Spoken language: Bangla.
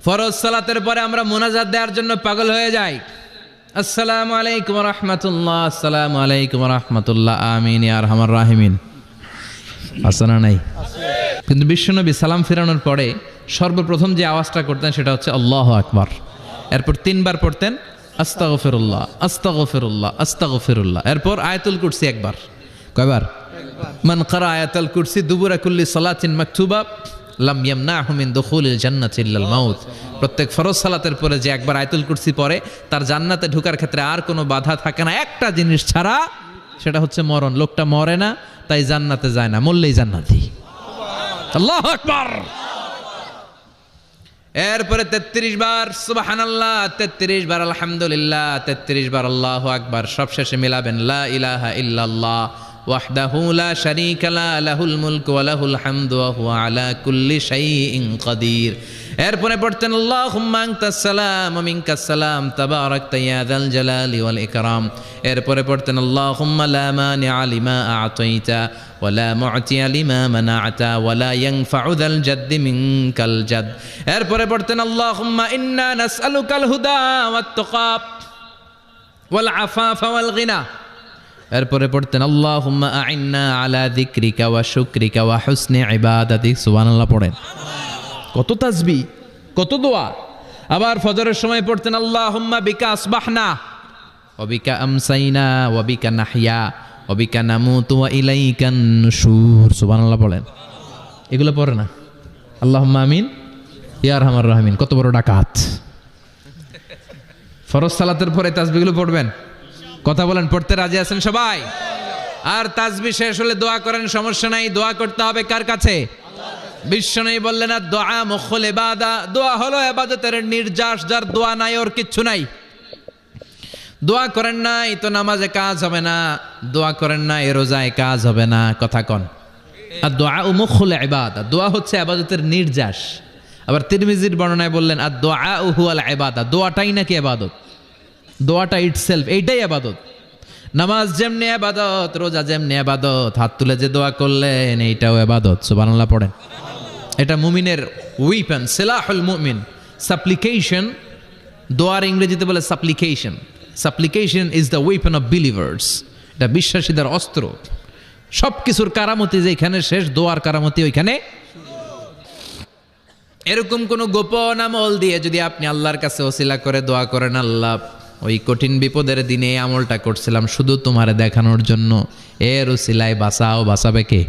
ফরজ সালাতের পরে আমরা মুনাজাত দেওয়ার জন্য পাগল হয়ে যাই। আসসালামু আলাইকুম ওয়া রাহমাতুল্লাহ, আসসালামু আলাইকুম ওয়া রাহমাতুল্লাহ, আমিন ইয়া আরহামার রাহিমিন। আসনা নাই? কিন্তু বিশ্বনবী সালাম ফেরানোর পরে সর্বপ্রথম যে আওয়াজটা করতেন সেটা হচ্ছে আল্লাহু আকবার। এরপর 3 বার পড়তেন আস্তাগফিরুল্লাহ, আস্তাগফিরুল্লাহ, আস্তাগফিরুল্লাহ। এরপর আয়াতুল কুরসি একবার। কয়বার? মান ক্বারা আয়াতুল কুরসি দুবুরা কুল্লি সালাতিন মাকতুবা লাম ইয়ামনাহু মিন দুখুলিল জান্নাতি ইল্লাল মাউত। প্রত্যেক ফরজ সালাতের পরে যে একবার আয়াতুল কুরসি পড়ে তার জান্নাতে ঢোকার ক্ষেত্রে আর কোনো বাধা থাকে না, একটা জিনিস ছাড়া, সেটা হচ্ছে মরণ। লোকটা মরে না, তাই জান্নাতে যায় না, মরলেই জান্নাতি। আল্লাহু আকবার। এরপরে 33 বার সুবহানাল্লাহ, 33 বার আলহামদুলিল্লাহ, 33 বার আল্লাহু আকবার। সবশেষে মিলাবেন লা ইলাহা ইল্লাল্লাহ ওয়াহদাহু লা শারীকা লা লাহুল মুলকু ওয়া লাহুল হামদু ওয়া হুয়া আলা কুল্লি শাইইন কাদির। এরপরে পড়তেন আল্লাহুম্মা আনতাস সালাম ওয়া মিনকাস সালাম তাবারাকতা ইয়া যাল জালালি ওয়াল ইকরাম। এরপরে পড়তেন আল্লাহুম্মা লা মানিআ লিমা আ'তাইতা ওয়া লা মু'তিয়া লিমা মানা'তা ওয়া লা ইয়ানফা'ু যাল জাদ্দি মিনকাল জাদ। এরপরে পড়তেন আল্লাহুম্মা ইন্না নাসআলুকাল হুদা ওয়াত তুকা ওয়াল আফাফা ওয়াল গিনা। এরপরে পড়তেন আল্লাহুম্মা আ'ইন্না আলা যিকরিকা ওয়া শুকরিকা ওয়া হুসনি ইবাদাতিক। সুবহানাল্লাহ পড়েন। কত তাসবিহ, কত দোয়া। আবার ফজরের সময় পড়তেন আল্লাহুম্মা বিকা আসবাহনা ওয়া বিকা আমসাইনা ওয়া বিকা নাহইয়া ওয়া বিকা নামুতু ওয়া ইলাইকান নুশুর। সুবহানাল্লাহ পড়েন। এগুলো পড়ে না? আল্লাহুম্মা আমিন ইয়া আরহামার রাহিমিন। কত বড় ডাকাত! ফরজ সালাতের পরে তাসবিহগুলো পড়বেন। কথা বলেন, পড়তে রাজি আছেন সবাই? আর তাসবিহ শেষ হলে দোয়া করেন, সমস্যা নাই। দোয়া করতে হবে কার কাছে? বিশ্বনবী বললেন আর দোয়া মুখুল ইবাদা, দোয়া হলো ইবাদতের নির্যাস। যার দোয়া নাই ওর কিচ্ছু নাই। দোয়া করেন নাই তো নামাজে কাজ হবে না, দোয়া করেন নাই রোজায় কাজ হবে না। কথা কন। আর দোয়া মুখুল ইবাদা, দোয়া হচ্ছে ইবাদতের নির্যাস। আবার তিরমিজির বর্ণনায় বললেন আর দোয়া হুয়াল ইবাদা, দোয়াটাই নাকি ইবাদত। দোয়াটা ইটসেলফ, এইটাই ইবাদত। নামাজ যেমনি ইবাদত, রোজা যেমনি ইবাদত, হাত তুলে যে দোয়া করলেন এইটাও ইবাদত। সুবহানাল্লাহ পড়েন। এটা মুমিনের উইপেন, সিলাহুল মুমিন। সাপ্লিকেশন, দোয়ার ইংরেজিতে বলে সাপ্লিকেশন। সাপ্লিকেশন is the weapon of believers. এটা বিশ্বাসীদের অস্ত্র। সব কিছুর কারামতি যেখানে শেষ, দোয়ার কারামতি ওইখানে। এরকম কোন গোপন আমল দিয়ে যদি আপনি আল্লাহর কাছে ওসিলা করে দোয়া করেন, আল্লাহ ওই কঠিন বিপদের দিনে আমলটা করছিলাম শুধু তোমারে দেখানোর জন্য, এর ওসিলায় বাঁচাও, বাঁচাবে কে?